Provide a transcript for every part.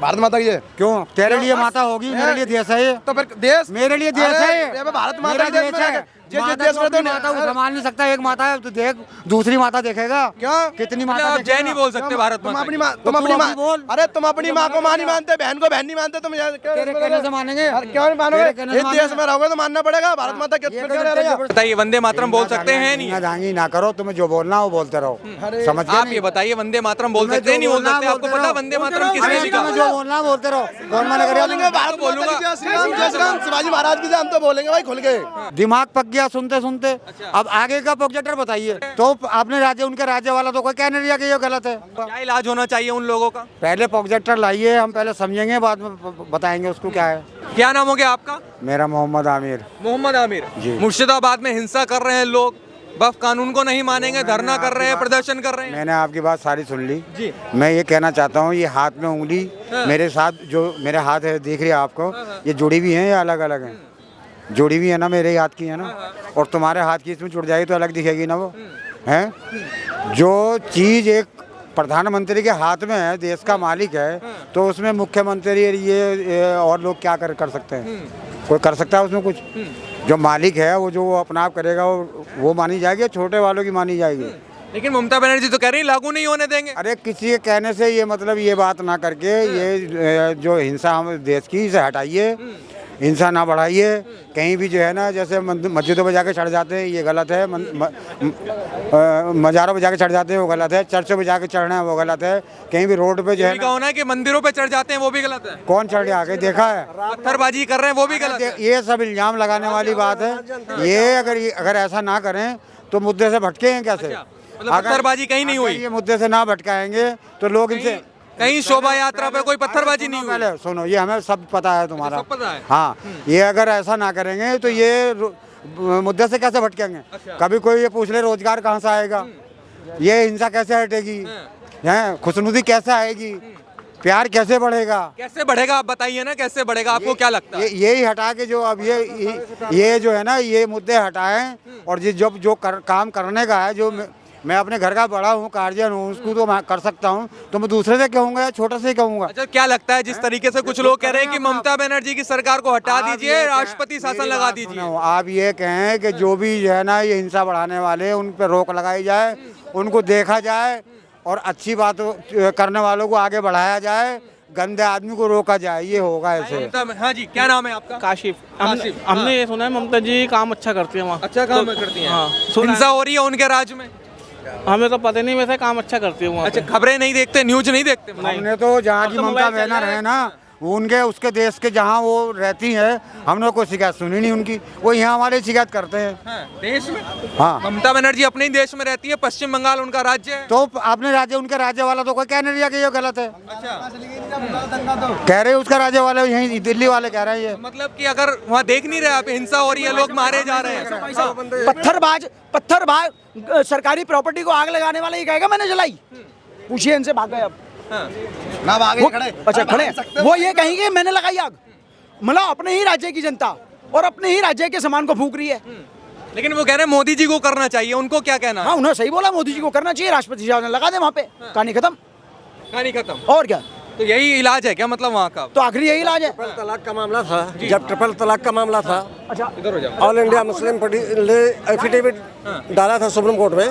भारत माता की जय। क्यों? तेरे लिए माता होगी, मेरे लिए देश है ये। तो फिर देश मेरे लिए देश है ये। भारत माता की देश है। जिस देश में तो माता को संभाल नहीं सकता, एक माता है तो देख दूसरी माता देखेगा क्या कितनी माता आप देखेगा? जय नहीं बोल सकते भारत तुम माता अपनी की। माँ तुम अपनी माँ बोल। अरे तुम अपनी माँ को माँ नहीं मानते, बहन को बहन नहीं मानते, तुम तेरे कहने से मानेंगे? क्यों नहीं मानोगे? तेरे कहने से इस देश मानेंगे? में रहोगे तो मानना पड़ेगा। भारत माता के ये फिर क्या रहेगा? बताइए, वंदे मातरम बोल सकते हैं नहीं? दांगी ना करो, तुम्हें जो बोलना हो बोलते रहो। समझ गए? आप ये बताइए, वंदे मातरम बोल सकते हैं नहीं बोल सकते? आपको पता वंदे मातरम किसने सीखा? तुम्हें जो बोलना बोलते रहो। कौन मना बोलेंगे करेगा? भारत माता की जय श्री राम, जय श्री राम, शिवाजी महाराज की जय, हम तो बोलेंगे भाई खुल के। दिमाग पक गया सुनते सुनते। अब आगे का प्रोजेक्टर बताइए। तो आपने राज्य, उनके राज्य वाला तो कोई कह नहीं रहा कि ये गलत है। क्या इलाज होना चाहिए उन लोगों का? पहले प्रोजेक्टर लाइए, हम पहले समझेंगे, बाद में बताएंगे उसको क्या है। क्या नाम हो गया आपका? मेरा मोहम्मद आमिर। मोहम्मद आमिर। जी। मुर्शिदाबाद में हिंसा कर रहे हैं लोग, वक्फ कानून को नहीं मानेंगे, धरना कर रहे हैं, प्रदर्शन कर रहे हैं। मैंने आपकी बात सारी सुन ली जी। मैं ये कहना चाहता हूँ, ये हाथ में उंगली मेरे साथ जो मेरे हाथ है दिख रही है आपको, ये जुड़ी हुई है या अलग अलग है? जुड़ी हुई है ना, मेरे हाथ की है ना, और तुम्हारे हाथ की इसमें जुड़ जाएगी तो अलग दिखेगी ना वो है। जो चीज़ एक प्रधानमंत्री के हाथ में है, देश का मालिक है, तो उसमें मुख्यमंत्री ये और लोग क्या कर सकते हैं? कोई कर सकता है उसमें कुछ? जो मालिक है वो जो अपना आप करेगा वो मानी जाएगी, छोटे वालों की मानी जाएगी। लेकिन ममता बनर्जी तो कह रही लागू नहीं होने देंगे। अरे किसी के कहने से ये मतलब ये बात ना करके ये जो हिंसा हम देश की, इसे हटाइए, हिंसा ना बढ़ाइए। कहीं भी जो है ना, जैसे मस्जिदों पे जाके चढ़ जाते हैं, ये गलत है। मज़ारों पे जाके चढ़ जाते हैं, वो गलत है। चर्चों पे जाके चढ़ना है, वो गलत है। कहीं भी रोड पे जो है कहा है कि मंदिरों पे चढ़ जाते हैं, वो भी गलत है। कौन चढ़ के आके देखा है? पत्थरबाजी कर रहे हैं, वो भी गलत है। ये सब इल्जाम लगाने वाली बात है। ये अगर ऐसा ना करें तो मुद्दे से भटकेंगे कैसे? मतलब पत्थरबाजी कहीं नहीं हुई। ये मुद्दे से ना भटकाएंगे तो लोग इनसे कहीं शोभा यात्रा पे कोई पत्थरबाजी नहीं हुई। पहले सुनो, ये हमें सब पता है तुम्हारा। सब पता है। हाँ, ये अगर ऐसा ना करेंगे तो ये मुद्दे से कैसे भटकेंगे? कभी कोई ये पूछ ले रोजगार कहाँ से आएगा, ये हिंसा कैसे हटेगी, हैं खुशनुदी कैसे आएगी, प्यार कैसे बढ़ेगा? कैसे बढ़ेगा आप बताइए ना, कैसे बढ़ेगा? आपको क्या लगता है? यही हटा के जो अब ये जो है ना, ये मुद्दे हटाएं, और जो काम करने का है, जो मैं अपने घर का बड़ा हूँ, गार्जियन हूँ, उसको तो मैं कर सकता हूँ, तो मैं दूसरे से कहूँगा या छोटे से ही कहूँगा? अच्छा, क्या लगता है जिस तरीके से कुछ लोग कह रहे हैं कि ममता बनर्जी की सरकार को हटा दीजिए, राष्ट्रपति शासन लगा दीजिए? आप ये कहें कि जो भी जो है ना ये हिंसा बढ़ाने वाले, उन पर रोक लगाई जाए, उनको देखा जाए, और अच्छी बात करने वालों को आगे बढ़ाया जाए, गंदे आदमी को रोका जाए, ये होगा ऐसे। हाँ जी, क्या नाम है आपका? काशिफ। हमने ये सुना है ममता जी काम अच्छा करती है वहाँ। अच्छा काम करती हैं। हाँ, हिंसा हो रही है उनके राज्य में? हमें तो पता नहीं, वैसे काम अच्छा करती है वहाँ। अच्छा, खबरें नहीं देखते, न्यूज नहीं देखते? हमने तो जहाँ की ममता बैनर है ना, उनके उसके देश के जहाँ वो रहती है, हमने कोई शिकायत सुनी नहीं उनकी। वो यहाँ हमारे शिकायत करते हैं। हाँ, देश में? हाँ, ममता बनर्जी अपने ही देश में रहती है, पश्चिम बंगाल उनका राज्य है। तो अपने राज्य, उनके राज्य वाला तो कोई कह नहीं रहा कि ये गलत है। अच्छा, कह रहे उसका राज्य वाले, यही दिल्ली वाले कह रहे हैं ये। मतलब कि अगर वहाँ देख नहीं रहे आप, हिंसा हो रही है, लोग मारे जा रहे हैं। पत्थरबाज सरकारी प्रॉपर्टी को आग लगाने वाला ये कहेगा मैंने जलाई? पूछिए इनसे, भाग गए अब। ना भागे खड़े। अच्छा खड़े, वो ये कहेंगे मैंने लगाई आग। मतलब अपने ही राज्य की जनता और अपने ही राज्य के सामान को फूंक रही है। लेकिन वो कह रहे हैं मोदी जी को करना चाहिए, उनको क्या कहना है? हाँ, उन्होंने सही बोला, मोदी जी को करना चाहिए, राष्ट्रपति साहब ने लगा दे वहाँ पे, कहानी खत्म। कहानी खत्म। और क्या, तो यही इलाज है क्या मतलब वहाँ का? तो आखिरी यही इलाज है। ट्रिपल तलाक का मामला था, जब ट्रिपल तलाक का मामला था, इधर हो जाओ। ऑल इंडिया मुस्लिम ने एफिडेविट डाला था सुप्रीम कोर्ट में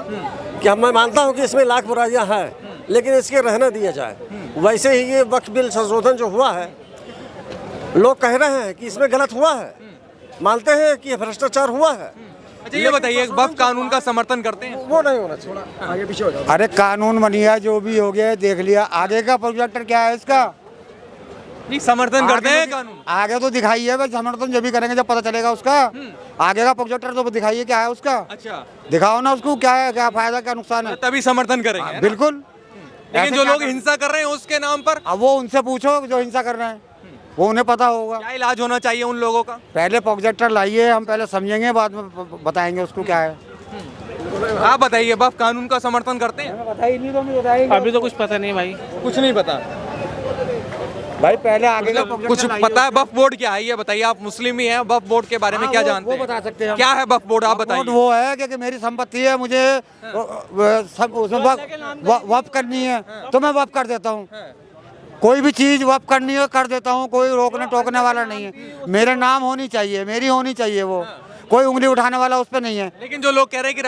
कि मैं मानता हूं कि इसमें लाख बुराइयां हैं, लेकिन इसके रहने दिया जाए। वैसे ही ये वक्फ बिल संशोधन जो हुआ है, लोग कह रहे हैं कि इसमें गलत हुआ है, मानते हैं कि भ्रष्टाचार हुआ है। अच्छा, ये बताइए, वक्फ कानून का समर्थन करते हैं? वो नहीं होना चाहिए। आगे पीछे हो जाओ। अरे कानून बन गया, जो भी हो गया देख लिया, आगे का प्रोजेक्टर क्या है इसका? नहीं, समर्थन करते हैं कानून। आगे तो दिखाइए भाई, समर्थन जब भी करेंगे जब पता चलेगा उसका। आगे का प्रोजेक्टर तो दिखाइए क्या है उसका। अच्छा, दिखाओ ना उसको, क्या है, क्या फायदा, क्या नुकसान है। तभी समर्थन करेंगे, है ना? बिल्कुल। लेकिन जो लोग हिंसा कर रहे हैं उसके नाम पर, अब वो उनसे पूछो जो हिंसा कर रहे हैं, वो उन्हें पता होगा। क्या इलाज होना चाहिए उन लोगों का? पहले प्रोजेक्टर लाइए, हम पहले समझेंगे, बाद में बताएंगे उसको क्या है। आप बताइए, वक्फ कानून का समर्थन करते हैं? अभी तो कुछ पता नहीं भाई। कुछ नहीं पता भाई, पहले आगे का कुछ प्रोजेक्टर लाइए। पता है वक्फ बोर्ड क्या है? ये बताइए, आप मुस्लिम ही हैं, वक्फ बोर्ड के बारे में हाँ, क्या वो जानते हैं? बता सकते हैं हम। क्या है वक्फ बोर्ड, आप वक्फ बताइए। बोर्ड वो है कि मेरी संपत्ति है, मुझे सब उसमें वक्फ करनी है, तो मैं वक्फ कर देता हूँ। कोई भी चीज़ वप करनी हो कर देता हूँ, कोई रोकने टोकने वाला नहीं है। मेरे नाम होनी चाहिए, मेरी होनी चाहिए, वो कोई उंगली उठाने वाला उस पर नहीं है। लेकिन जो लोग कह रहे हैं कि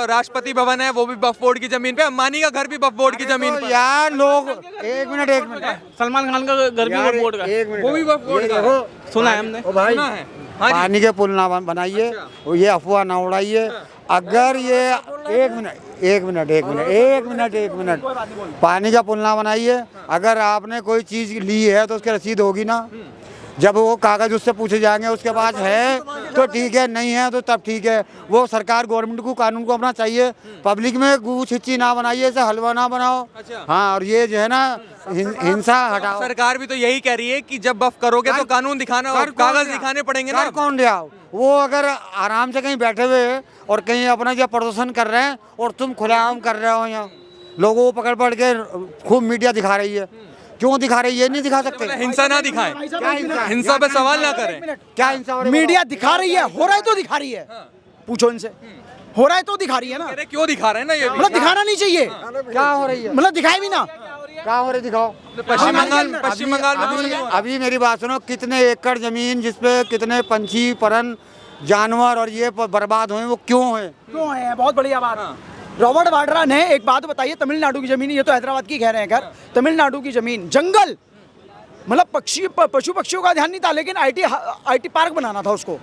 राष्ट्रपति भवन है वो भी वक्फ बोर्ड की जमीन पे, अंबानी का घर भी वक्फ बोर्ड की जमीन तो पे। यार लोग एक मिनट सलमान खान का घर भी यार, वक्फ बोर्ड का है। एक मिनट वो भी वक्फ बोर्ड का है। सुना है हमने। ओ भाई, सुना है। हाँ जी। पानी के पुल ना बनाइए, ये अफवाह ना उड़ाइए। अगर ये एक मिनट पानी का पुल ना बनाइए। अगर आपने कोई चीज़ ली है तो उसकी रसीद होगी ना, जब वो कागज उससे पूछे जाएंगे उसके पास है तो ठीक है, नहीं है तो तब ठीक है। वो सरकार गवर्नमेंट को कानून को अपना चाहिए, पब्लिक में गूछ हिच्ची ना बनाइए, इसे हलवा ना बनाओ। अच्छा। हाँ, और ये जो है ना हिंसा हटाओ। सरकार भी तो यही कह रही है कि जब वक्फ करोगे तो कानून दिखाना, कागज दिखाने पड़ेंगे ना। कर कौन ले आओ? वो अगर आराम से कहीं बैठे हुए और कहीं अपना जो प्रदर्शन कर रहे हैं और तुम खुलेआम कर रहे हो, यहाँ लोगों को पकड़ पकड़ के खूब मीडिया दिखा रही है। क्यों दिखा रही है? ये नहीं दिखा सकते। हिंसा ना दिखाएं, हिंसा पे सवाल ना करें। क्या हिंसा हो रही है? मीडिया दिखा रही है, हो रहा है तो दिखा रही है। पूछो इनसे, हो रहा है तो दिखा रही है ना। कह रहे क्यों दिखा रहे हैं ना, ये भी। मतलब दिखाना नहीं चाहिए, क्या हो रही है? मतलब दिखाए भी ना। क्या हो रही दिखाओ। पश्चिम बंगाल में अभी अभी मेरी बात सुनो, कितने एकड़ जमीन जिसपे कितने पंछी परन जानवर और ये बर्बाद हुए, वो क्यों है? क्यों है? बहुत बढ़िया बात। रॉबर्ट वाड्रा ने एक बात बताइए, तमिलनाडु की जमीन, ये तो हैदराबाद की कह रहे हैं, खैर तमिलनाडु की जमीन, जंगल, मतलब पशु पक्षियों का ध्यान नहीं था, लेकिन आईटी पार्क बनाना था उसको।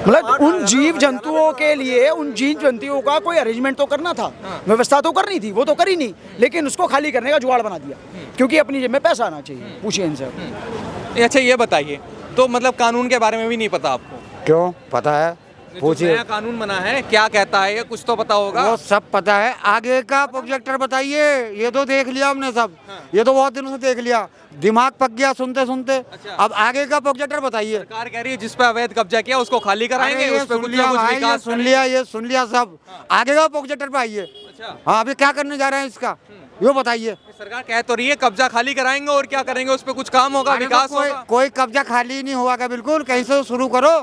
मतलब उन जीव जंतुओं के लिए, उन जीव जंतुओं का कोई अरेंजमेंट तो करना था, व्यवस्था तो करनी थी, वो तो करी नहीं, लेकिन उसको खाली करने का जुगाड़ बना दिया, क्योंकि अपनी जेब में पैसा आना चाहिए। पूछिए इनसे। अच्छा ये बताइए, तो मतलब कानून के बारे में भी नहीं पता आपको? क्यों पता है, पूछिए। नया कानून बना है, क्या कहता है ये कुछ तो पता होगा। वो सब पता है। आगे का प्रोजेक्टर बताइए, ये तो देख लिया हमने सब। ये तो बहुत दिनों से देख लिया, दिमाग पक गया सुनते सुनते। अच्छा। अब आगे का प्रोजेक्टर बताइए। सरकार कह रही है जिस पे अवैध कब्जा किया उसको खाली कराएंगे, अरे ये उस पे सुन कुछ लिया ना कुछ भाई, विकास ये सुन लिया सब। आगे का प्रोजेक्टर पे आइए। अच्छा। हाँ, अभी क्या करने जा रहे हैं इसका, ये बताइए। सरकार कह तो रही है कब्जा खाली कराएंगे और क्या करेंगे, उस पे कुछ काम होगा, अरे विकास तो होगा। कोई कब्जा खाली नहीं हुआ क्या? बिल्कुल, कहीं से शुरू करो।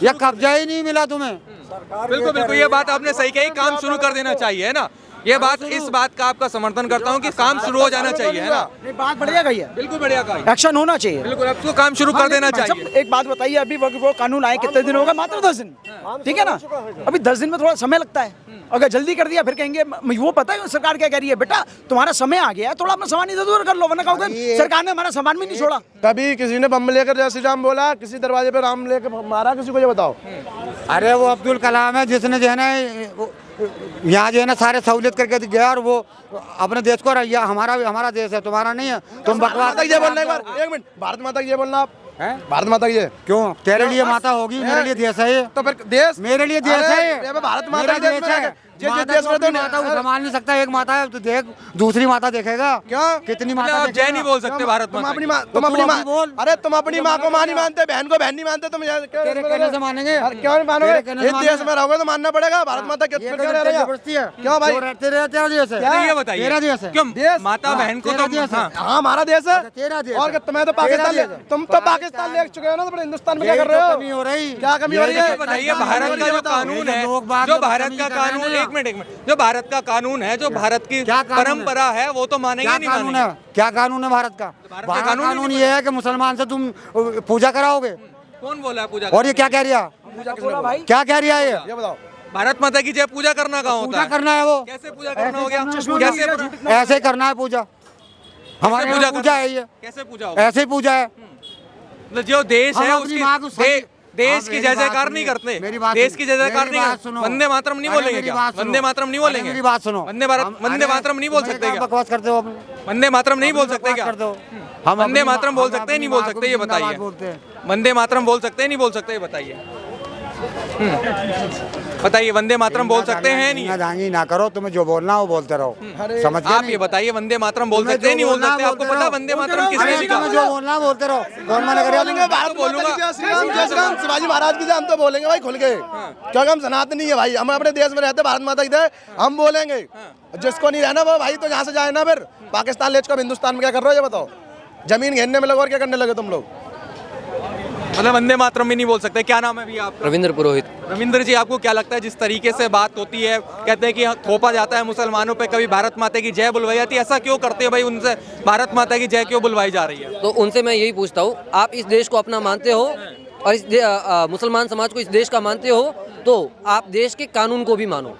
या कब्जा ही नहीं मिला तुम्हें? बिल्कुल बिल्कुल, ये बात आपने सही कही, काम शुरू कर देना चाहिए, है ना। ये बात, इस बात का आपका समर्थन करता हूँ कि काम शुरू हो जाना चाहिए, है ना। नहीं, बात बढ़िया कही है, बिल्कुल बढ़िया कहा, एक्शन होना चाहिए। बिल्कुल अब तो काम शुरू कर देना चाहिए। एक बात बताइए, अभी वो कानून आए कितने दिन होगा? मात्र 10 दिन, ठीक है ना। अभी 10 दिन में थोड़ा समय लगता है, अगर जल्दी कर दिया फिर कहेंगे, वो पता है सरकार क्या कह रही है, बेटा तुम्हारा समय आ गया है, थोड़ा अपना सामान इधर उधर कर लो, वरना कहोगे सरकार ने हमारा सामान भी नहीं छोड़ा। कभी किसी ने बम लेकर जय श्री राम बोला, किसी दरवाजे पे राम लेकर मारा किसी को, ये बताओ। अरे वो अब्दुल कलाम है जिसने जो है ना यहाँ जो है ना सारे सहूलियत करके गया, और वो अपने देश को हमारा देश है, तुम्हारा नहीं है। तुम बकवास माता की जय बोलना एक बार, एक मिनट, भारत माता की जय बोलना आप। भारत माता की जय क्यों? तेरे लिए माता होगी, मेरे लिए देश है ये। तो फिर देश, मेरे लिए देश है ये। अरे भारत माता की देश है। जिस माता देश को में अपनी तो माता को संभाल नहीं सकता, एक माता है तो देख दूसरी माता देखेगा। क्यों? कितनी मतलब माता आप जय नहीं बोल सकते भारत तुम माता अपनी की। माँ, तुम तो अपनी तू माँ अपनी बोल। अरे तुम अपनी माँ को माँ नहीं मानते, बहन को बहन नहीं मानते, तुम तेरे कहने से मानेंगे? क्यों नहीं मानोगे? तेरे कहने से इस देश मानेंगे? में रहोगे तो मानना पड़ेगा। भारत माता ये क्यों कोई रह रहे जबरदस्ती है? क्यों भाई? तेरा देश है। अच्छा, ये बताइए, तेरा देश है। क्यों देश? माता बहन को तेरा तो देश है। हाँ। हाँ हमारा देश है। तेरा देश और है। तुम्हें तो पाकिस्तान तेरा देश है। तुम तो पाकिस्तान ले चुके हो ना, तो फिर हिंदुस्तान में क्या यही कर रहे तो हो? कमी हो रही। क्या कमी हो रही है? ये बताइए, भारत का जो कानून है, जो भारत का कानून, एक मिनट, जो भारत का कानून है, जो भारत की क्या कानून है? परंपरा है, वो तो मानेंगे क्या नहीं कानून मानेंगे। है? क्या कानून है भारत का? भारत का भारत का कानून ही कानून नहीं ये है कि मुसलमान से तुम पूजा कराओगे। कौन बोला है पूजा और ये क्या कह रही है? भाई क्या कह रही है ये? ये बताओ। भारत माता की जय पूजा करना कहाँ होता पूजा है? करना है वो, कैसे पूजा करना हो गया? कैसे ऐसे ही करना है पूजा। हमारे पूजा यहाँ पूजा है ये, कैसे पूजा होगा? ऐसे ही पूजा है। मतलब जो देश हम है अपनी माँ को उसकी सही- देश हाँ, की मेरी जय बात जयकार सुनिए, नहीं करते, मेरी बात देश की जय जयकार मेरी नहीं बात करते। सुनो। वंदे मातरम नहीं अरे बोलेंगे मेरी क्या? बात सुनो। वंदे मातरम नहीं अरे बोलेंगे? मेरी बात सुनो। वंदे मातरम नहीं बोल सकते क्या? बकवास करते हो? वंदे मातरम नहीं बोल सकते क्या? करते हो? वंदे मातरम बोल सकते हैं नहीं बोल सकते, ये बताइए। बोलते हैं। वंदे मातरम बोल सकते हैं नहीं बोल सकते, ये बताइए। बताइए, वंदे मातरम बोल सकते हैं नहीं? दांगी ना करो, तुम्हें जो बोलना हो बोलते रहो। समझ गए आप नहीं? ये बताइए, वंदे मातरम बोल तुम्हें सकते हैं नहीं जो बोल बोलना सकते? आपको बोलते पता रहो। वंदे मातरम किसने अरे लिखा? तुम्हें जो बोलना बोलते रहो, कौन मना करेगा? बोलेंगे भारत बोलूंगा। माता की जय श्री राम, शिवाजी महाराज की जय, हम तो बोलेंगे भाई खुल के, क्योंकि हम सनातनी है भाई, हम अपने देश में रहते, भारत माता की जय हम बोलेंगे। जिसको नहीं रहना वो भाई तो यहाँ से जाए ना, फिर पाकिस्तान ले चुका, हिंदुस्तान में क्या कर रहे हो ये बताओ? जमीन घेरने में लगे और क्या करने लगे तुम लोग? मतलब वंदे मातरम भी नहीं बोल सकते। क्या नाम है भैया आपका? रविंद्र पुरोहित। रविंद्र जी, आपको क्या लगता है जिस तरीके से बात होती है, कहते हैं कि थोपा जाता है मुसलमानों पे, कभी भारत माता की जय बुलवाई जाती है, ऐसा क्यों करते हैं भाई? उनसे भारत माता की जय क्यों बुलवाई जा रही है? तो उनसे मैं यही पूछता हूँ, आप इस देश को अपना मानते हो और इस मुसलमान समाज को इस देश का मानते हो, तो आप देश के कानून को भी मानो।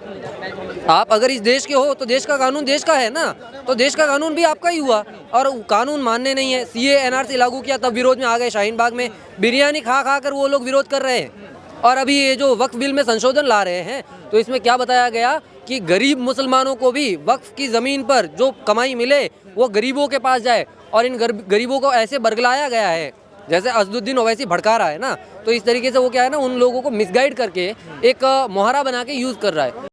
आप अगर इस देश के हो तो देश का कानून देश का है ना, तो देश का कानून भी आपका ही हुआ। और कानून मानने नहीं है, सीए एनआरसी लागू किया तब विरोध में आ गए, शाहीन बाग में बिरयानी खा खा कर वो लोग विरोध कर रहे हैं। और अभी ये जो वक्फ बिल में संशोधन ला रहे हैं, तो इसमें क्या बताया गया कि गरीब मुसलमानों को भी वक्फ की ज़मीन पर जो कमाई मिले वो गरीबों के पास जाए। और इन गरीबों को ऐसे बरगलाया गया है जैसे असदुद्दीन ओवैसी भड़का रहा है ना, तो इस तरीके से वो क्या है ना, उन लोगों को मिसगाइड करके एक मुहारा बना के यूज़ कर रहा है।